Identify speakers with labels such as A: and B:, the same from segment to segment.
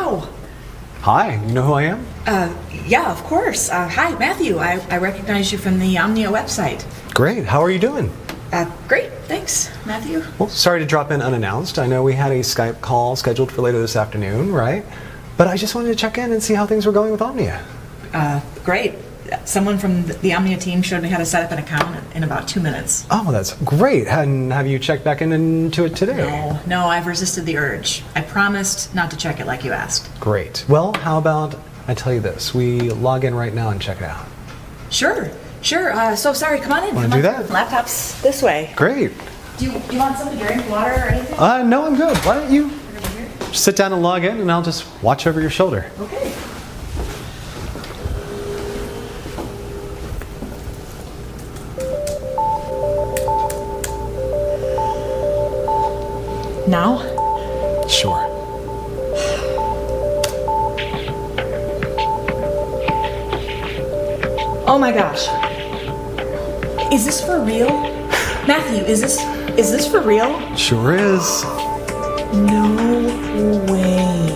A: wow.
B: Hi, you know who I am?
A: Yeah, of course. Hi, Matthew. I recognize you from the Omnia website.
B: Great, how are you doing?
A: Great, thanks, Matthew.
B: Well, sorry to drop in unannounced. I know we had a Skype call scheduled for later this afternoon, right? But I just wanted to check in and see how things were going with Omnia.
A: Great. Someone from the Omnia team showed me how to set up an account in about 2 minutes.
B: Oh, that's great. And have you checked back into it today?
A: No, I've resisted the urge. I promised not to check it like you asked.
B: Great. Well, how about I tell you this? We log in right now and check it out.
A: Sure. So sorry, come on in.
B: Want to do that?
A: Laptop's this way.
B: Great.
A: Do you want something to drink, water, or anything?
B: No, I'm good. Why don't you sit down and log in and I'll just watch over your shoulder.
A: Okay. Now?
B: Sure.
A: Oh my gosh. Is this for real? Matthew, is this for real?
B: Sure is.
A: No way.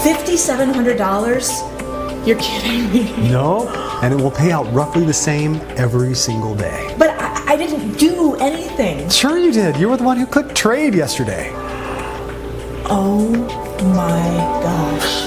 A: $5,700? You're kidding me.
B: No, and it will pay out roughly the same every single day.
A: But I didn't do anything.
B: Sure you did. You were the one who clicked trade yesterday.
A: Oh my gosh.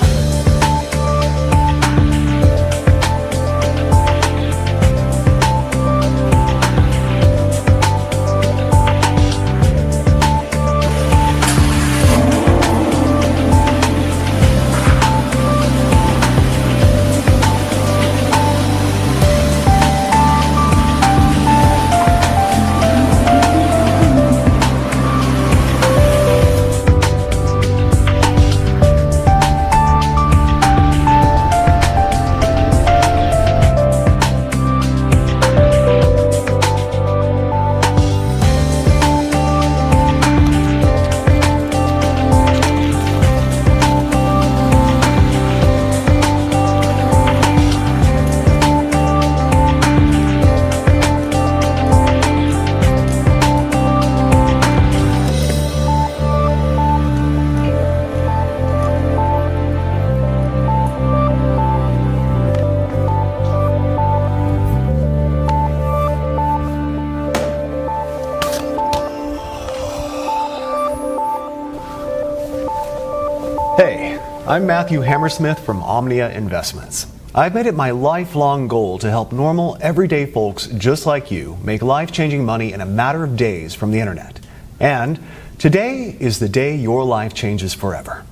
B: Hey, I'm Matthew Hammersmith from Omnia Investments. I've made it my lifelong goal to help normal, everyday folks just like you make life-changing money in a matter of days from the internet. And today is the day your life changes forever.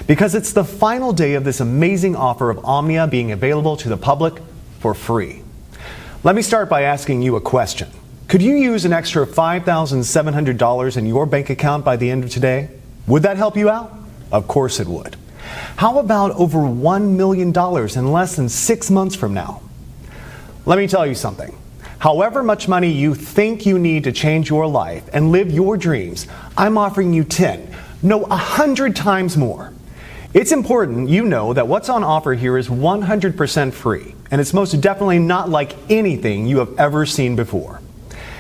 B: Because it's the final day of this amazing offer of Omnia being available to the public for free. Let me start by asking you a question. Could you use an extra $5,700 in your bank account by the end of today? Would that help you out? Of course it would. How about over $1 million in less than 6 months from now? Let me tell you something. However much money you think you need to change your life and live your dreams, I'm offering you 10, no 100 times more. It's important you know that what's on offer here is 100% free, and it's most definitely not like anything you have ever seen before.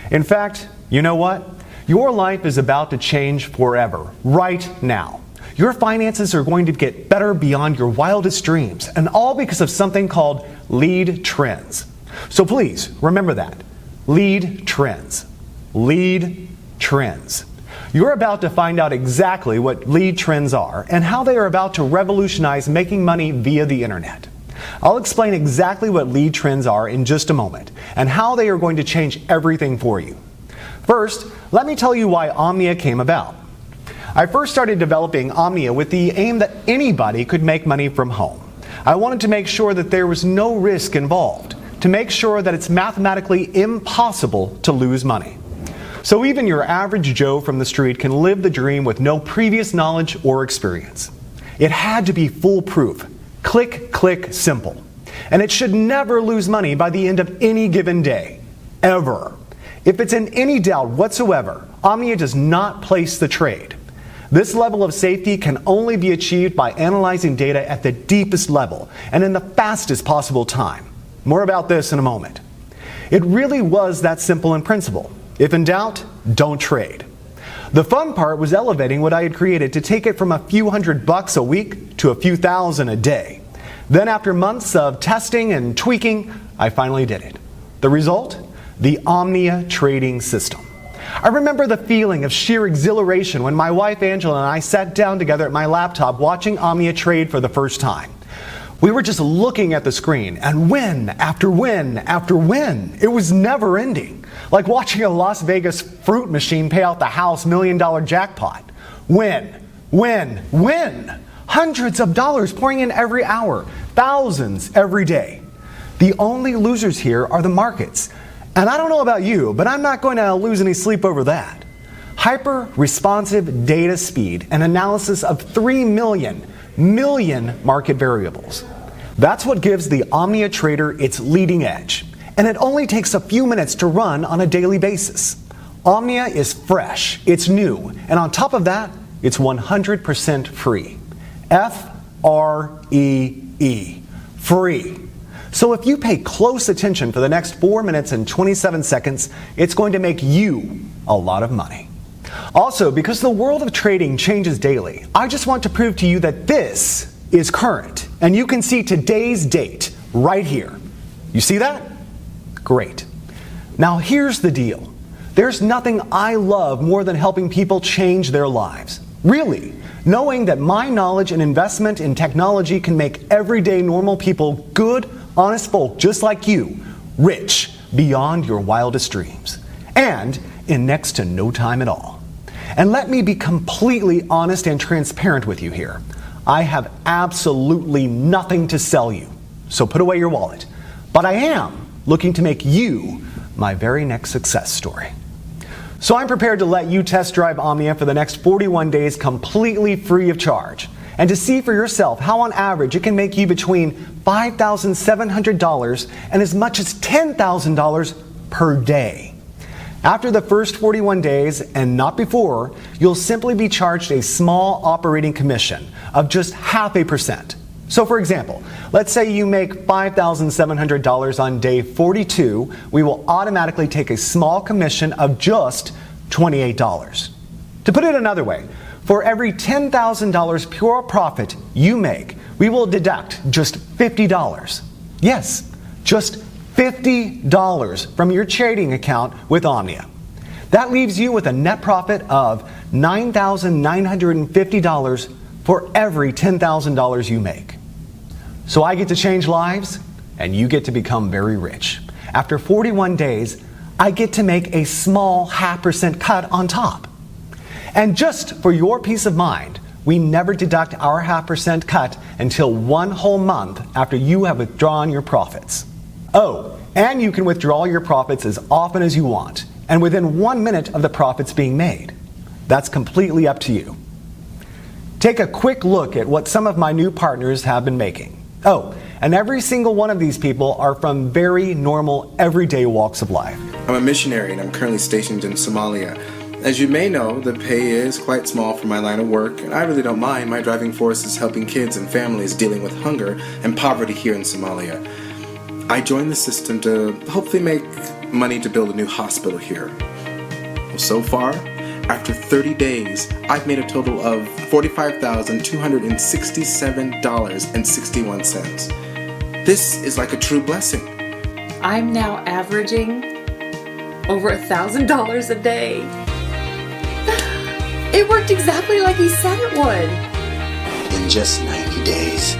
B: In fact, you know what? Your life is about to change forever, right now. Your finances are going to get better beyond your wildest dreams, and all because of something called Lead Trends. So please, remember that. Lead Trends. Lead Trends. You're about to find out exactly what Lead Trends are and how they are about to revolutionize making money via the internet. I'll explain exactly what Lead Trends are in just a moment, and how they are going to change everything for you. First, let me tell you why Omnia came about. I first started developing Omnia with the aim that anybody could make money from home. I wanted to make sure that there was no risk involved, to make sure that it's mathematically impossible to lose money. So even your average Joe from the street can live the dream with no previous knowledge or experience. It had to be foolproof, click, click, simple. And it should never lose money by the end of any given day, ever. If it's in any doubt whatsoever, Omnia does not place the trade. This level of safety can only be achieved by analyzing data at the deepest level and in the fastest possible time. More about this in a moment. It really was that simple in principle. If in doubt, don't trade. The fun part was elevating what I had created to take it from a few $100 a week to a few thousand a day. Then after months of testing and tweaking, I finally did it. The result? The Omnia trading system. I remember the feeling of sheer exhilaration when my wife Angela and I sat down together at my laptop watching Omnia trade for the first time. We were just looking at the screen, and win after win after win. It was never ending. Like watching a Las Vegas fruit machine pay out the house $1 million jackpot. Win, win, win. Hundreds of dollars pouring in every hour, thousands every day. The only losers here are the markets. And I don't know about you, but I'm not going to lose any sleep over that. Hyper-responsive data speed and analysis of 3 million market variables. That's what gives the Omnia Trader its leading edge. And it only takes a few minutes to run on a daily basis. Omnia is fresh, it's new, and on top of that, it's 100% free. F-R-E-E. Free. So if you pay close attention for the next 4 minutes and 27 seconds, it's going to make you a lot of money. Also, because the world of trading changes daily, I just want to prove to you that this is current. And you can see today's date right here. You see that? Great. Now here's the deal. There's nothing I love more than helping people change their lives. Really, knowing that my knowledge and investment in technology can make everyday normal people, good, honest folk just like you, rich beyond your wildest dreams. And in next to no time at all. And let me be completely honest and transparent with you here. I have absolutely nothing to sell you, so put away your wallet. But I am looking to make you my very next success story. So I'm prepared to let you test drive Omnia for the next 41 days completely free of charge, and to see for yourself how on average it can make you between $5,700 and as much as $10,000 per day. After the first 41 days, and not before, you'll simply be charged a small operating commission of just 0.5%. So for example, let's say you make $5,700 on day 42, we will automatically take a small commission of just $28. To put it another way, for every $10,000 pure profit you make, we will deduct just $50. Yes, just $50 from your trading account with Omnia. That leaves you with a net profit of $9,950 for every $10,000 you make. So I get to change lives, and you get to become very rich. After 41 days, I get to make a small 0.5% cut on top. And just for your peace of mind, we never deduct our 0.5% cut until 1 whole month after you have withdrawn your profits. Oh, and you can withdraw your profits as often as you want, and within 1 minute of the profits being made. That's completely up to you. Take a quick look at what some of my new partners have been making. Oh, and every single one of these people are from very normal, everyday walks of life.
C: I'm a missionary and I'm currently stationed in Somalia. As you may know, the pay is quite small for my line of work, and I really don't mind. My driving force is helping kids and families dealing with hunger and poverty here in Somalia. I joined the system to hopefully make money to build a new hospital here. Well, so far, after 30 days, I've made a total of $45,267.61. This is like a true blessing.
D: I'm now averaging over $1,000 a day. It worked exactly like he said it would.
E: In just 90 days,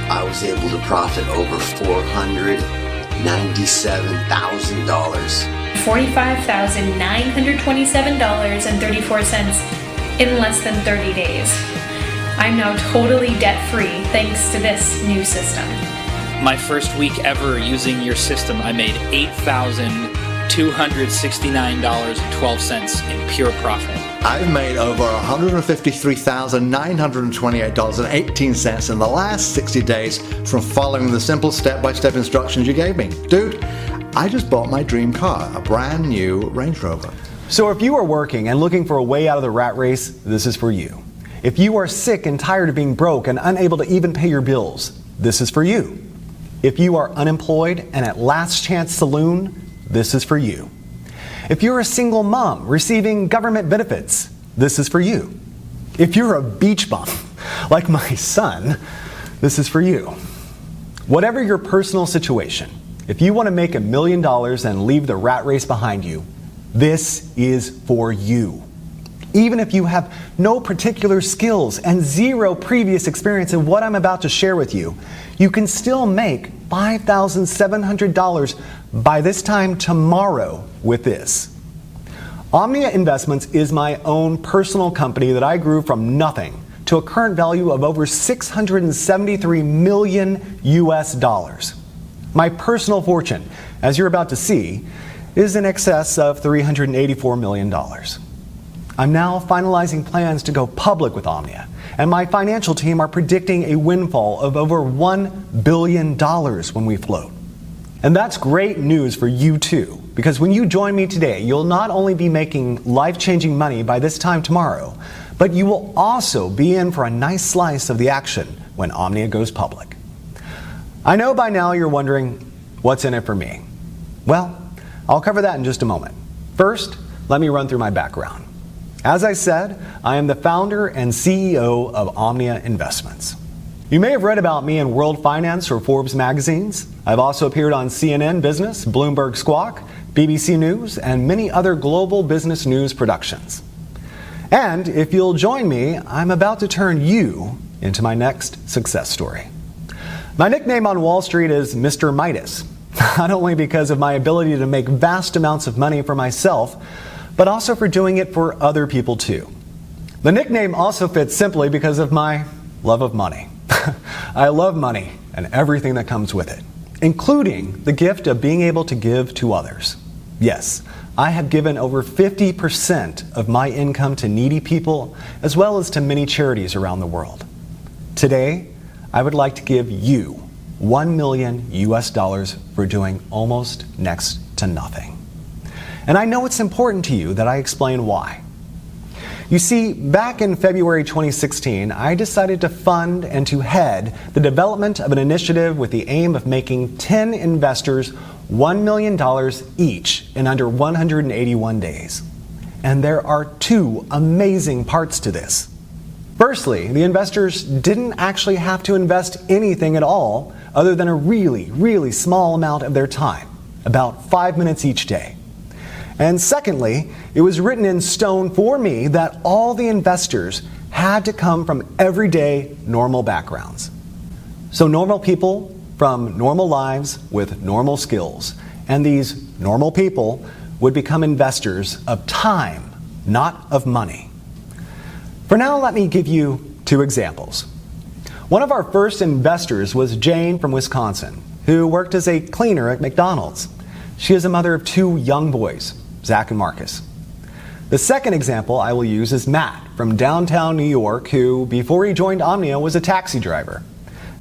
E: I was able to profit over $497,000.
F: $45,927.34 in less than 30 days. I'm now totally debt-free thanks to this new system.
G: My first week ever using your system, I made $8,269.12 in pure profit.
H: I've made over $153,928.18 in the last 60 days from following the simple step-by-step instructions you gave me. Dude, I just bought my dream car, a brand new Range Rover.
B: So if you are working and looking for a way out of the rat race, this is for you. If you are sick and tired of being broke and unable to even pay your bills, this is for you. If you are unemployed and at Last Chance Saloon, this is for you. If you're a single mom receiving government benefits, this is for you. If you're a beach bum, like my son, this is for you. Whatever your personal situation, if you want to make $1 million and leave the rat race behind you, this is for you. Even if you have no particular skills and zero previous experience in what I'm about to share with you, you can still make $5,700 by this time tomorrow with this. Omnia Investments is my own personal company that I grew from nothing to a current value of over $673 million US dollars. My personal fortune, as you're about to see, is in excess of $384 million. I'm now finalizing plans to go public with Omnia, and my financial team are predicting a windfall of over $1 billion when we float. And that's great news for you too, because when you join me today, you'll not only be making life-changing money by this time tomorrow, but you will also be in for a nice slice of the action when Omnia goes public. I know by now you're wondering, what's in it for me? Well, I'll cover that in just a moment. First, let me run through my background. As I said, I am the founder and CEO of Omnia Investments. You may have read about me in World Finance or Forbes magazines. I've also appeared on CNN Business, Bloomberg Squawk, BBC News, and many other global business news productions. And if you'll join me, I'm about to turn you into my next success story. My nickname on Wall Street is Mr. Midas, not only because of my ability to make vast amounts of money for myself, but also for doing it for other people too. The nickname also fits simply because of my love of money. I love money and everything that comes with it, including the gift of being able to give to others. Yes, I have given over 50% of my income to needy people, as well as to many charities around the world. Today, I would like to give you $1 million US dollars for doing almost next to nothing. And I know it's important to you that I explain why. You see, back in February 2016, I decided to fund and to head the development of an initiative with the aim of making 10 investors $1 million each in under 181 days. And there are two amazing parts to this. Firstly, the investors didn't actually have to invest anything at all other than a really small amount of their time, about 5 minutes each day. And secondly, it was written in stone for me that all the investors had to come from everyday normal backgrounds. So normal people from normal lives with normal skills. And these normal people would become investors of time, not of money. For now, let me give you two examples. One of our first investors was Jane from Wisconsin, who worked as a cleaner at McDonald's. She is a mother of two young boys, Zach and Marcus. The second example I will use is Matt from downtown New York, who, before he joined Omnia, was a taxi driver.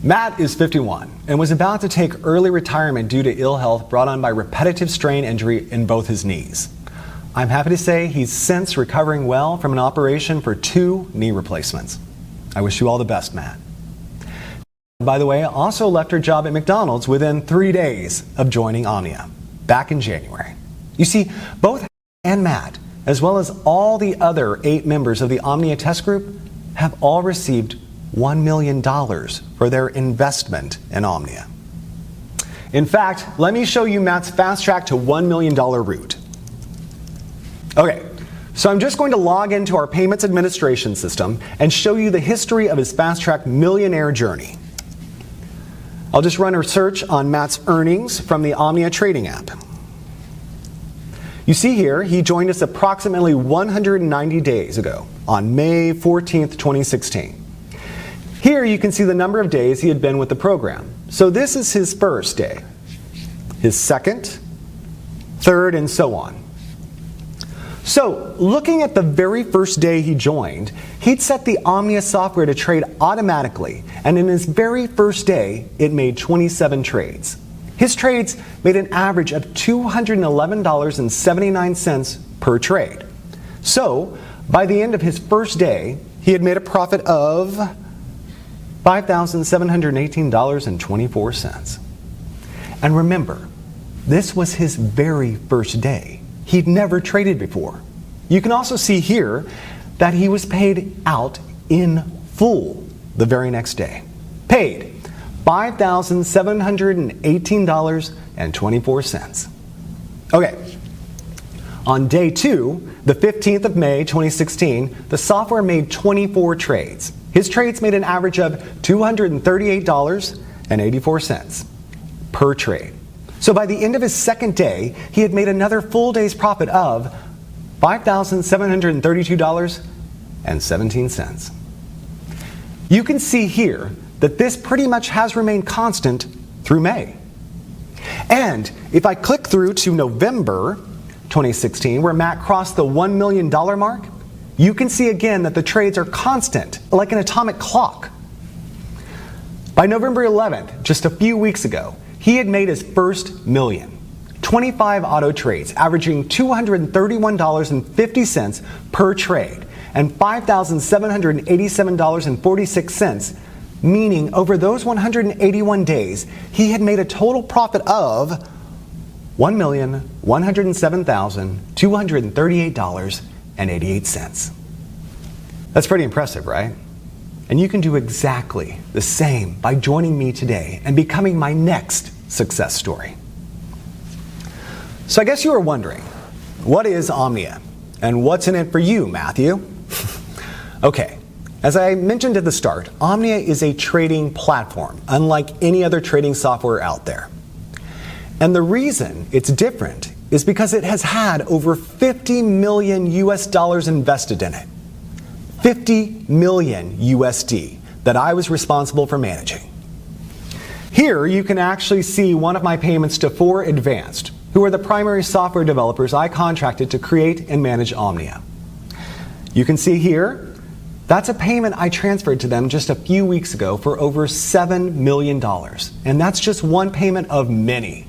B: Matt is 51 and was about to take early retirement due to ill health brought on by repetitive strain injury in both his knees. I'm happy to say he's since recovering well from an operation for 2 knee replacements. I wish you all the best, Matt. By the way, also left her job at McDonald's within 3 days of joining Omnia, back in January. You see, both and Matt, as well as all the other 8 members of the Omnia test group, have all received $1 million for their investment in Omnia. In fact, let me show you Matt's fast track to $1 million route. Okay, so I'm just going to log into our payments administration system and show you the history of his fast track millionaire journey. I'll just run a search on Matt's earnings from the Omnia trading app. You see here, he joined us approximately 190 days ago on May 14th, 2016. Here you can see the number of days he had been with the program. So this is his first day, his second, third, and so on. So looking at the very first day he joined, he'd set the Omnia software to trade automatically, and in his very first day, it made 27 trades. His trades made an average of $211.79 per trade. So by the end of his first day, he had made a profit of $5,718.24. And remember, this was his very first day. he'd never traded before. You can also see here that he was paid out in full the very next day. Paid $5,718.24. Okay, on day 2, the 15th of May 2016, the software made 24 trades. His trades made an average of $238.84 per trade. So by the end of his second day, he had made another full day's profit of $5,732.17. You can see here that this pretty much has remained constant through May. And if I click through to November 2016, where Matt crossed the $1 million mark, you can see again that the trades are constant, like an atomic clock. By November 11th, just a few weeks ago, he had made his first million. 25 auto trades, averaging $231.50 per trade, and $5,787.46, meaning over those 181 days, he had made a total profit of $1,107,238.88. That's pretty impressive, right? And you can do exactly the same by joining me today and becoming my next success story. So I guess you are wondering, what is Omnia? And what's in it for you, Matthew? Okay, as I mentioned at the start, Omnia is a trading platform, unlike any other trading software out there. And the reason it's different is because it has had over 50 million US dollars invested in it. 50 million USD that I was responsible for managing. Here you can actually see one of my payments to 4 Advanced, who are the primary software developers I contracted to create and manage Omnia. You can see here, that's a payment I transferred to them just a few weeks ago for over $7 million. And that's just one payment of many.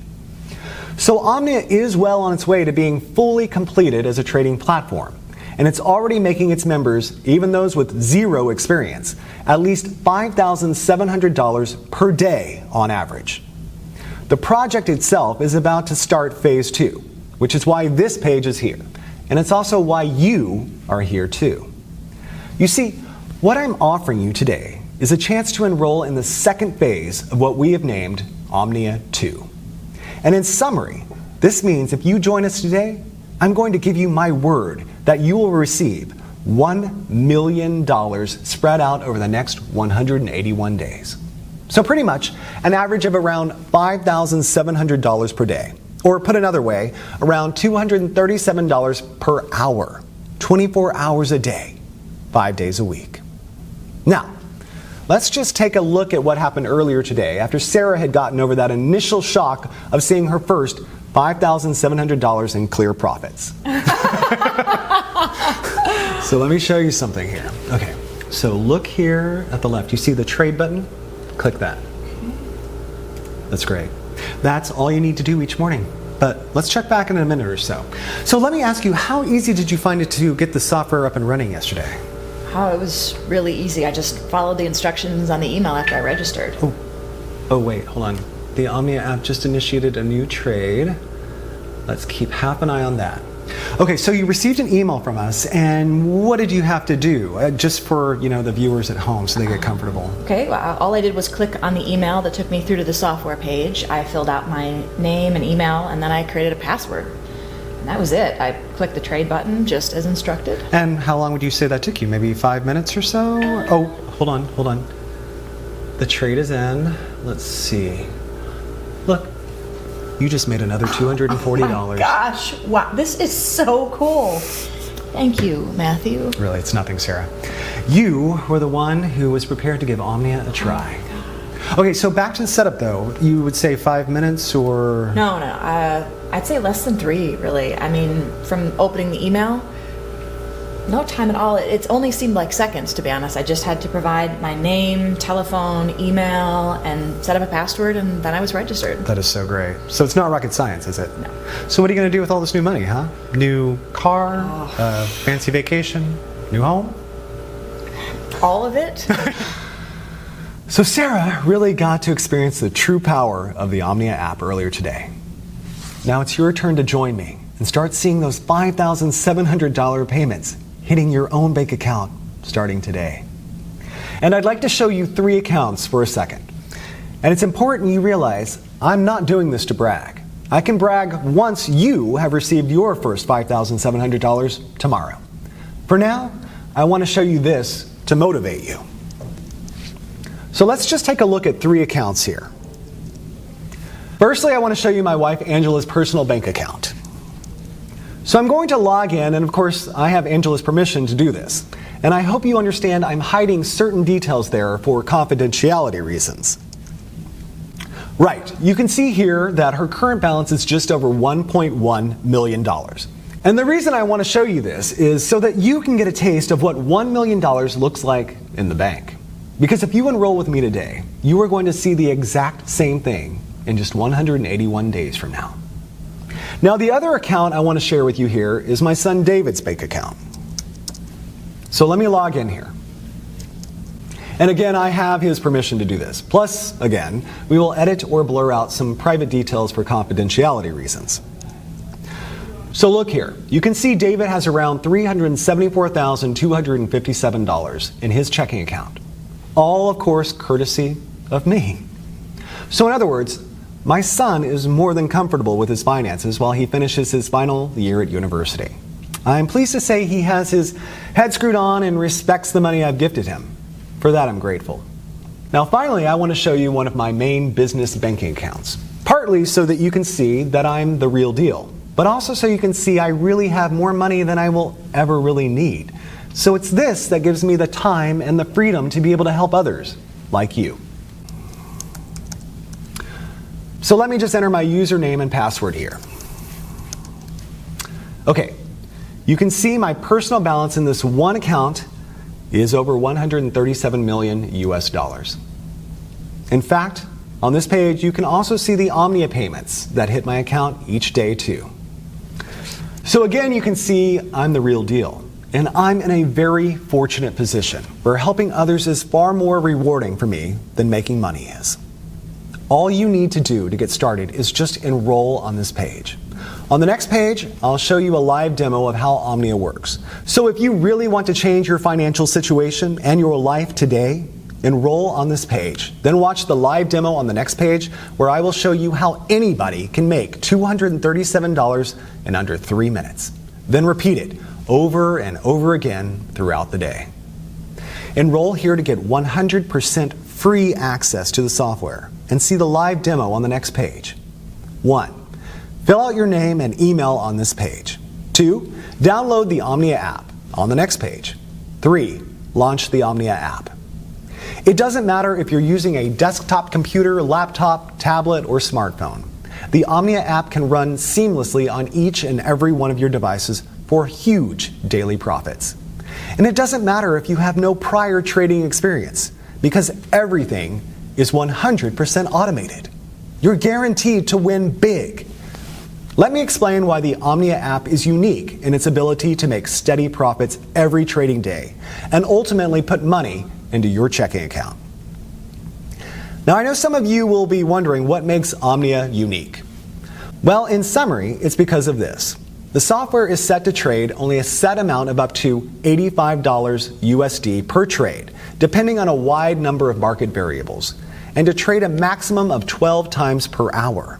B: So Omnia is well on its way to being fully completed as a trading platform. And it's already making its members, even those with zero experience, at least $5,700 per day on average. The project itself is about to start phase 2, which is why this page is here. And it's also why you are here too. You see, what I'm offering you today is a chance to enroll in the second phase of what we have named Omnia 2. And in summary, this means if you join us today, I'm going to give you my word that you will receive $1 million spread out over the next 181 days. So pretty much an average of around $5,700 per day. Or put another way, around $237 per hour, 24 hours a day, 5 days a week. Now, let's just take a look at what happened earlier today after Sarah had gotten over that initial shock of seeing her first $5,700 in clear profits. So let me show you something here. Okay, so look here at the left. You see the trade button? Click that. That's great. That's all you need to do each morning. But let's check back in a minute or so. So let me ask you, how easy did you find it to get the software up and running yesterday?
A: Oh, it was really easy. I just followed the instructions on the email after I registered.
B: Oh wait, hold on. The Omnia app just initiated a new trade. Let's keep half an eye on that. Okay, so you received an email from us, and what did you have to do? Just for, the viewers at home so they get comfortable.
A: Okay, well, all I did was click on the email that took me through to the software page. I filled out my name and email, and then I created a password. And that was it. I clicked the trade button just as instructed.
B: And how long would you say that took you? Maybe 5 minutes or so? Oh, hold on. The trade is in. Let's see. Look, you just made another $240.
A: Oh my gosh, wow, this is so cool. Thank you, Matthew.
B: Really, it's nothing, Sarah. You were the one who was prepared to give Omnia a try. Okay, so back to the setup though. You would say 5 minutes or?
A: No, I'd say less than 3, really. I mean, from opening the email, no time at all. It's only seemed like seconds, to be honest. I just had to provide my name, telephone, email, and set up a password, and then I was registered.
B: That is so great. So it's not rocket science, is it?
A: No.
B: So what are you going to do with all this new money, huh? New car, fancy vacation, new home?
A: All of it?
B: So Sarah really got to experience the true power of the Omnia app earlier today. Now it's your turn to join me and start seeing those $5,700 payments hitting your own bank account starting today. And I'd like to show you 3 accounts for a second. And it's important you realize I'm not doing this to brag. I can brag once you have received your first $5,700 tomorrow. For now, I want to show you this to motivate you. So let's just take a look at 3 accounts here. Firstly, I want to show you my wife Angela's personal bank account. So I'm going to log in, and of course I have Angela's permission to do this. And I hope you understand I'm hiding certain details there for confidentiality reasons. Right, you can see here that her current balance is just over $1.1 million. And the reason I want to show you this is so that you can get a taste of what $1 million looks like in the bank. Because if you enroll with me today, you are going to see the exact same thing in just 181 days from now. Now, the other account I want to share with you here is my son David's bank account. So let me log in here. And again, I have his permission to do this. Plus, again, we will edit or blur out some private details for confidentiality reasons. So look here. You can see David has around $374,257 in his checking account. All, of course, courtesy of me. So in other words, my son is more than comfortable with his finances while he finishes his final year at university. I'm pleased to say he has his head screwed on and respects the money I've gifted him. For that, I'm grateful. Now, finally, I want to show you one of my main business banking accounts. Partly so that you can see that I'm the real deal, but also so you can see I really have more money than I will ever really need. So it's this that gives me the time and the freedom to be able to help others, like you. So let me just enter my username and password here. Okay, you can see my personal balance in this one account is over 137 million US dollars. In fact, on this page, you can also see the Omnia payments that hit my account each day too. So again, you can see I'm the real deal, and I'm in a very fortunate position where helping others is far more rewarding for me than making money is. All you need to do to get started is just enroll on this page. On the next page, I'll show you a live demo of how Omnia works. So if you really want to change your financial situation and your life today, enroll on this page. Then watch the live demo on the next page where I will show you how anybody can make $237 in under 3 minutes. Then repeat it over and over again throughout the day. Enroll here to get 100% free access to the software and see the live demo on the next page. 1. Fill out your name and email on this page. 2. Download the Omnia app on the next page. 3. Launch the Omnia app. It doesn't matter if you're using a desktop computer, laptop, tablet, or smartphone. The Omnia app can run seamlessly on each and every one of your devices for huge daily profits. And it doesn't matter if you have no prior trading experience, because everything is 100% automated. You're guaranteed to win big. Let me explain why the Omnia app is unique in its ability to make steady profits every trading day and ultimately put money into your checking account. Now, I know some of you will be wondering what makes Omnia unique. Well, in summary, it's because of this. The software is set to trade only a set amount of up to $85 USD per trade, depending on a wide number of market variables, and to trade a maximum of 12 times per hour.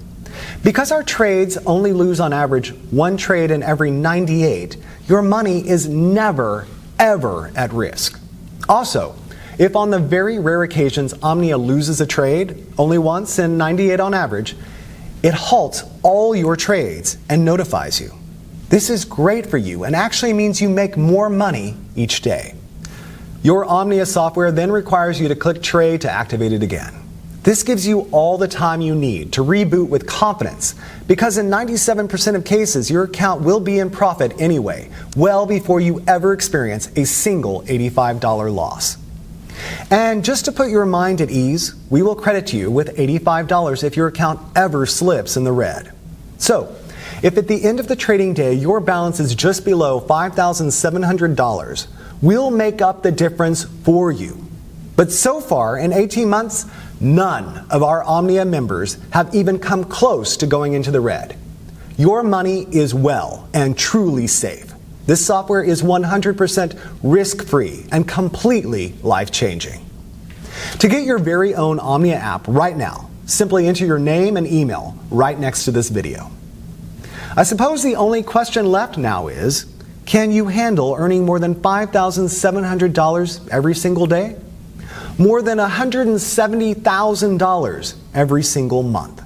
B: Because our trades only lose on average 1 trade in every 98, your money is never, ever at risk. Also, if on the very rare occasions Omnia loses a trade, only once in 98 on average, it halts all your trades and notifies you. This is great for you and actually means you make more money each day. Your Omnia software then requires you to click trade to activate it again. This gives you all the time you need to reboot with confidence, because in 97% of cases, your account will be in profit anyway, well before you ever experience a single $85 loss. And just to put your mind at ease, we will credit you with $85 if your account ever slips in the red. So, if at the end of the trading day your balance is just below $5,700, we'll make up the difference for you. But so far, in 18 months, none of our Omnia members have even come close to going into the red. your money is well and truly safe. This software is 100% risk-free and completely life-changing. To get your very own Omnia app right now, simply enter your name and email right next to this video. I suppose the only question left now is, can you handle earning more than $5,700 every single day? More than $170,000 every single month.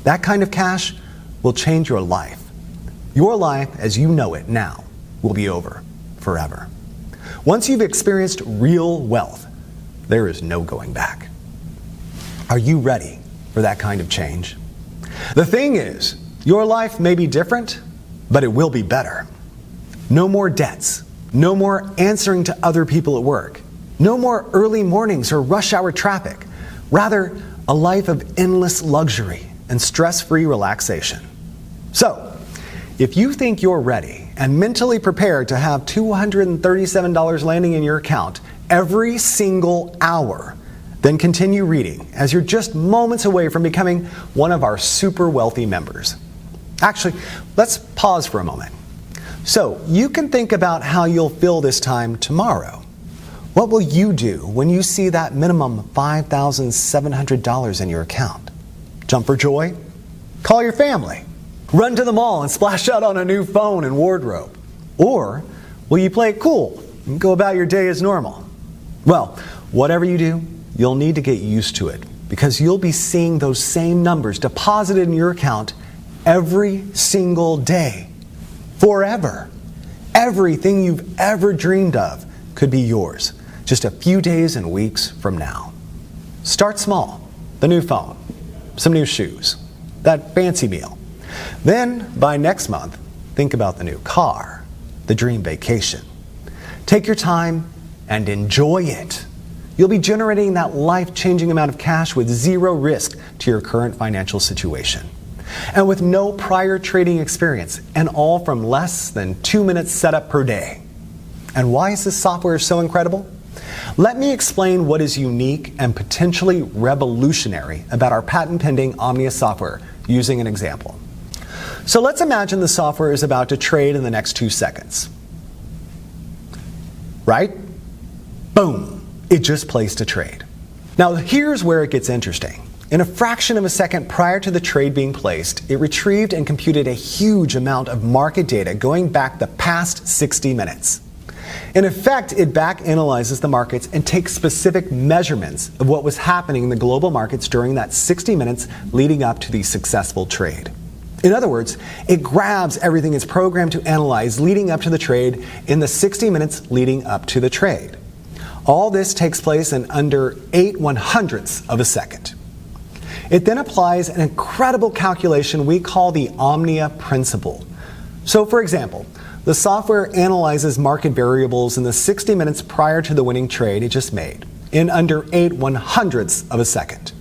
B: That kind of cash will change your life. Your life as you know it now will be over forever. Once you've experienced real wealth, there is no going back. Are you ready for that kind of change? The thing is, your life may be different, but it will be better. No more debts. No more answering to other people at work. No more early mornings or rush hour traffic. Rather, a life of endless luxury and stress-free relaxation. So, if you think you're ready and mentally prepared to have $237 landing in your account every single hour, then continue reading as you're just moments away from becoming one of our super wealthy members. Actually, let's pause for a moment. So, you can think about how you'll feel this time tomorrow. What will you do when you see that minimum $5,700 in your account? Jump for joy? Call your family? Run to the mall and splash out on a new phone and wardrobe? Or will you play it cool and go about your day as normal? Well, whatever you do, you'll need to get used to it because you'll be seeing those same numbers deposited in your account every single day, forever. Everything you've ever dreamed of could be yours just a few days and weeks from now. Start small. The new phone, some new shoes, that fancy meal. Then, by next month, think about the new car, the dream vacation. Take your time and enjoy it. You'll be generating that life-changing amount of cash with zero risk to your current financial situation. And with no prior trading experience, and all from less than 2 minutes setup per day. And why is this software so incredible? Let me explain what is unique and potentially revolutionary about our patent-pending Omnia software using an example. So let's imagine the software is about to trade in the next 2 seconds. Right? Boom! It just placed a trade. Now here's where it gets interesting. In a fraction of a second prior to the trade being placed, it retrieved and computed a huge amount of market data going back the past 60 minutes. In effect, it back analyzes the markets and takes specific measurements of what was happening in the global markets during that 60 minutes leading up to the successful trade. In other words, it grabs everything it's programmed to analyze leading up to the trade in the 60 minutes leading up to the trade. All this takes place in under 8/100ths of a second. It then applies an incredible calculation we call the Omnia principle. So for example, the software analyzes market variables in the 60 minutes prior to the winning trade it just made, in under 8/100ths of a second.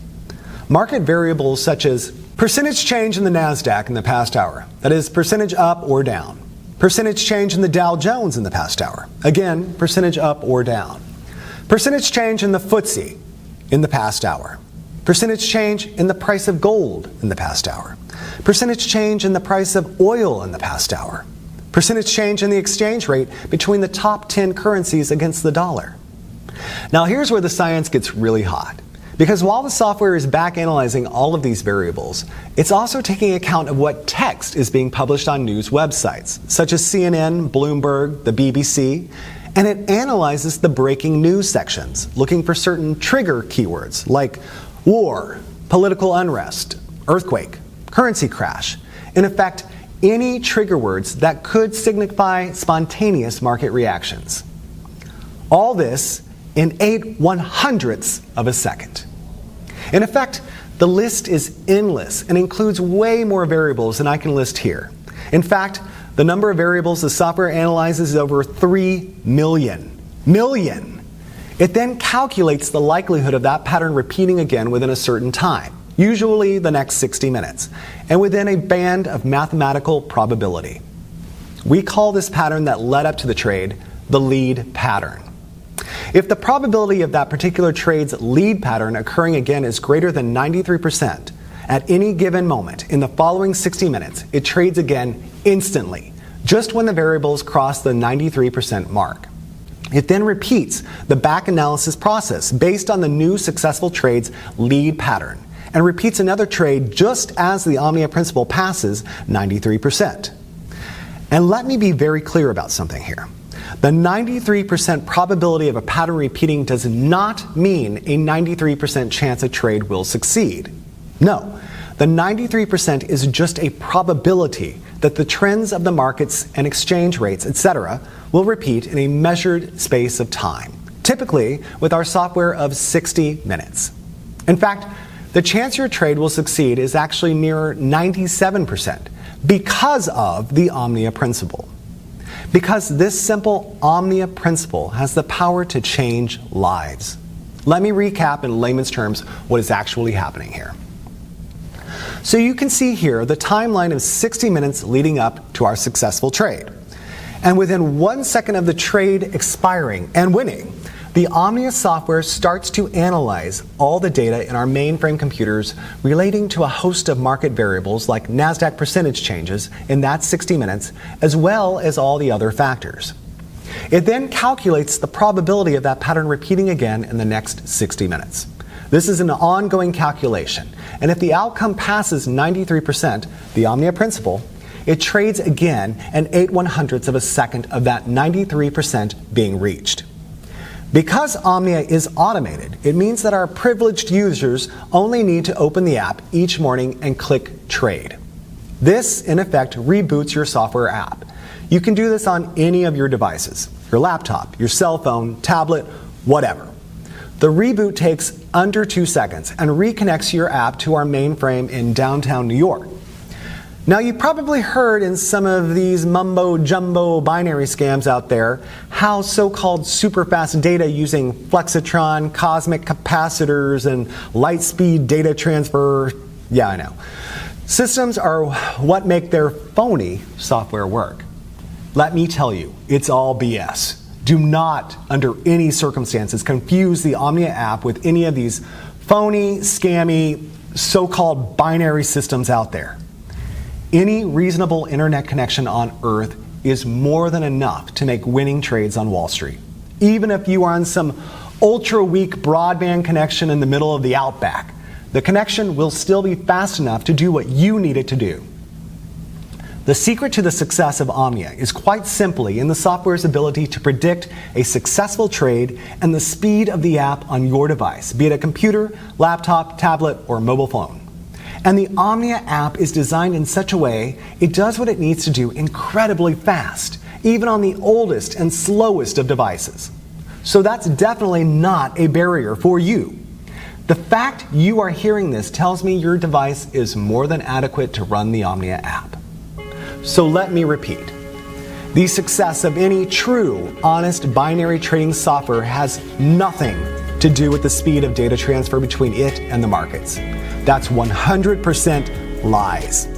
B: Market variables such as percentage change in the NASDAQ in the past hour, that is, percentage up or down. Percentage change in the Dow Jones in the past hour, again, percentage up or down. Percentage change in the FTSE in the past hour. Percentage change in the price of gold in the past hour. Percentage change in the price of oil in the past hour. Percentage change in the exchange rate between the top 10 currencies against the dollar. Now here's where the science gets really hot. Because while the software is back analyzing all of these variables, it's also taking account of what text is being published on news websites, such as CNN, Bloomberg, the BBC, and it analyzes the breaking news sections, looking for certain trigger keywords like war, political unrest, earthquake, currency crash. In effect, any trigger words that could signify spontaneous market reactions. All this in 8/100ths of a second. In effect, the list is endless and includes way more variables than I can list here. In fact, the number of variables the software analyzes is over 3 million. It then calculates the likelihood of that pattern repeating again within a certain time, usually the next 60 minutes, and within a band of mathematical probability. We call this pattern that led up to the trade the lead pattern. If the probability of that particular trade's lead pattern occurring again is greater than 93%, At any given moment in the following 60 minutes, it trades again instantly, just when the variables cross the 93% mark. It then repeats the back analysis process based on the new successful trade's lead pattern, and repeats another trade just as the Omnia principal passes 93%. And let me be very clear about something here. The 93% probability of a pattern repeating does not mean a 93% chance a trade will succeed. No, the 93% is just a probability that the trends of the markets and exchange rates, etc., will repeat in a measured space of time, typically with our software of 60 minutes. In fact, the chance your trade will succeed is actually nearer 97% because of the Omnia principle. Because this simple Omnia principle has the power to change lives. Let me recap in layman's terms what is actually happening here. So you can see here the timeline of 60 minutes leading up to our successful trade. And within 1 second of the trade expiring and winning, the Omnia software starts to analyze all the data in our mainframe computers relating to a host of market variables like NASDAQ percentage changes in that 60 minutes, as well as all the other factors. It then calculates the probability of that pattern repeating again in the next 60 minutes. This is an ongoing calculation, and if the outcome passes 93%, the Omnia principle, it trades again an 8/100ths of a second of that 93% being reached. Because Omnia is automated, it means that our privileged users only need to open the app each morning and click Trade. This, in effect, reboots your software app. You can do this on any of your devices, your laptop, your cell phone, tablet, whatever. The reboot takes under 2 seconds and reconnects your app to our mainframe in downtown New York. Now, you probably heard in some of these mumbo-jumbo binary scams out there how so-called super-fast data using Flexitron, cosmic capacitors, and light-speed data transfer, yeah, I know. Systems are what make their phony software work. Let me tell you, it's all BS. Do not, under any circumstances, confuse the Omnia app with any of these phony, scammy, so-called binary systems out there. Any reasonable internet connection on Earth is more than enough to make winning trades on Wall Street. Even if you are on some ultra-weak broadband connection in the middle of the outback, the connection will still be fast enough to do what you need it to do. The secret to the success of Omnia is quite simply in the software's ability to predict a successful trade and the speed of the app on your device, be it a computer, laptop, tablet, or mobile phone. And the Omnia app is designed in such a way it does what it needs to do incredibly fast, even on the oldest and slowest of devices. So that's definitely not a barrier for you. The fact you are hearing this tells me your device is more than adequate to run the Omnia app. So let me repeat. The success of any true, honest binary trading software has nothing to do with the speed of data transfer between it and the markets. That's 100% lies.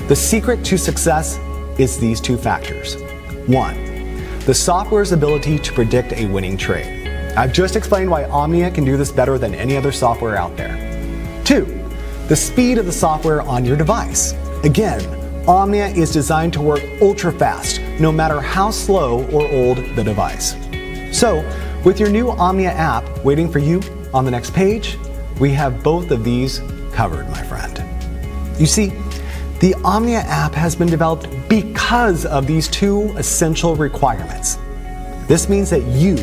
B: The secret to success is these two factors. 1, the software's ability to predict a winning trade. I've just explained why Omnia can do this better than any other software out there. 2, the speed of the software on your device. Again, Omnia is designed to work ultra fast, no matter how slow or old the device. So, with your new Omnia app waiting for you on the next page, we have both of these covered, my friend. You see, the Omnia app has been developed because of these two essential requirements. This means that you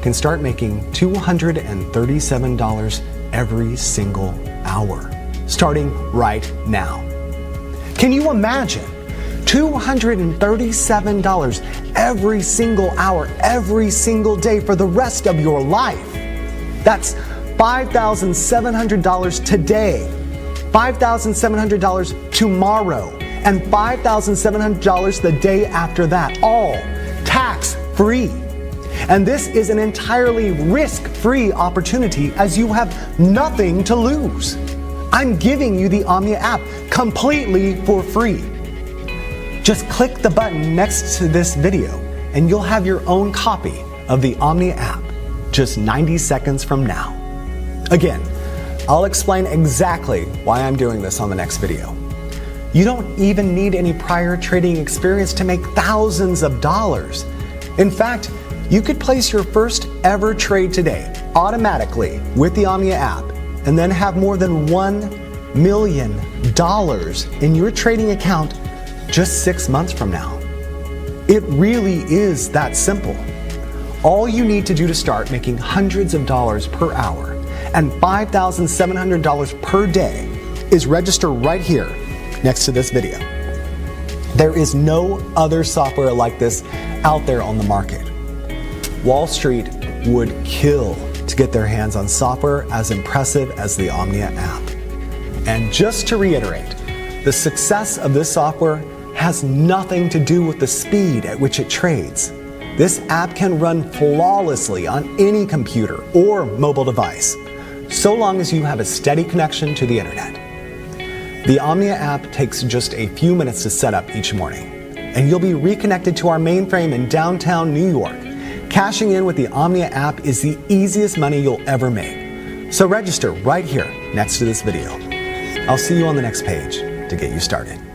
B: can start making $237 every single hour, starting right now. Can you imagine $237 every single hour, every single day for the rest of your life? That's $5,700 today, $5,700 tomorrow, and $5,700 the day after that, all tax-free. And this is an entirely risk-free opportunity as you have nothing to lose. I'm giving you the Omnia app completely for free. Just click the button next to this video and you'll have your own copy of the Omnia app just 90 seconds from now. Again, I'll explain exactly why I'm doing this on the next video. You don't even need any prior trading experience to make thousands of dollars. In fact, you could place your first ever trade today automatically with the Omnia app and then have more than $1 million in your trading account just 6 months from now. It really is that simple. All you need to do to start making hundreds of dollars per hour and $5,700 per day is register right here next to this video. There is no other software like this out there on the market. Wall Street would kill to get their hands on software as impressive as the Omnia app. And just to reiterate, the success of this software has nothing to do with the speed at which it trades. This app can run flawlessly on any computer or mobile device, so long as you have a steady connection to the internet. The Omnia app takes just a few minutes to set up each morning, and you'll be reconnected to our mainframe in downtown New York. Cashing in with the Omnia app is the easiest money you'll ever make. So register right here next to this video. I'll see you on the next page to get you started.